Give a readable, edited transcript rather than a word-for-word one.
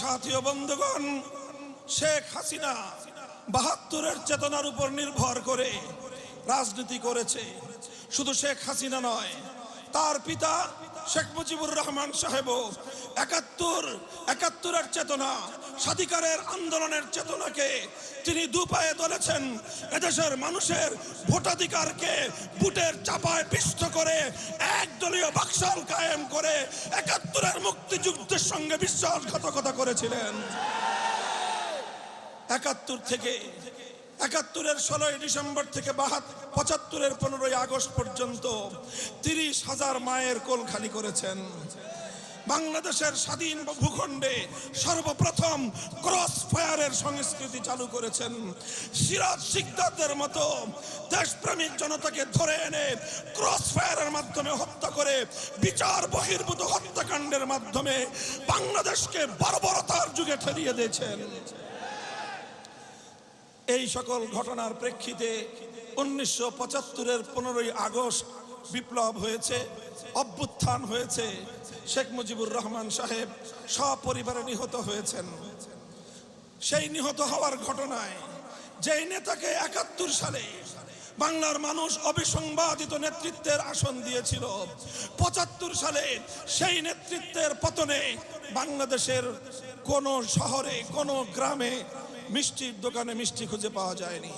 সাথী ও বন্ধুগণ, শেখ হাসিনা ৭২-এর চেতনার উপর নির্ভর করে রাজনীতি করেছে। শুধু শেখ হাসিনা নয়, তার পিতা শেখ মুজিবুর রহমান সাহেবও ৭১-এর চেতনা, স্বাধিকারের আন্দোলনের চেতনাকে তিনি দুপায়ে তুলেছেন। এদেশের মানুষের ভোটাধিকারকে বুটের চাপায় পিষ্ট করে একদলীয় বাকশাল কায়েম করে ৭১-এর মুক্তিযুদ্ধের সঙ্গে বিশ্বাসঘাতকতা করেছিলেন। ৭১ থেকে ৭১-এর ১৬ই ডিসেম্বর থেকে ৭৫-এর ১৫ই আগস্ট পর্যন্ত ৩০,০০০ মায়ের কোল খালি করেছেন। বাংলাদেশের স্বাধীন ভূখণ্ডে সর্বপ্রথম ক্রস ফায়ারের সংস্কৃতি চালু করেছেন। সিরাজ শিকদারদের মতো দেশপ্রেমিক জনতাকে ধরে এনে ক্রস ফায়ারের মাধ্যমে হত্যা করে বিচার বহির্ভূত হত্যাকাণ্ডের মাধ্যমে বাংলাদেশকে বর্বরতার যুগে ঠেলিয়ে দিয়েছেন। এই সকল ঘটনার প্রেক্ষিতে ১৯৭৫-এর ১৫ই আগস্ট বিপ্লব হয়েছে, অভ্যুত্থান হয়েছে। শেখ মুজিবুর রহমান সাহেব সপরিবারে নিহত হয়েছেন। সেই নিহত হওয়ার ঘটনায় যেই নেতাকে ৭১ সালে বাংলার মানুষ অবিসংবাদিত নেতৃত্বের আসন দিয়েছিল, ৭৫ সালে সেই নেতৃত্বের পতনে বাংলাদেশের কোন শহরে, কোন গ্রামে মিষ্টির দোকানে মিষ্টি খুঁজে পাওয়া যায়নি।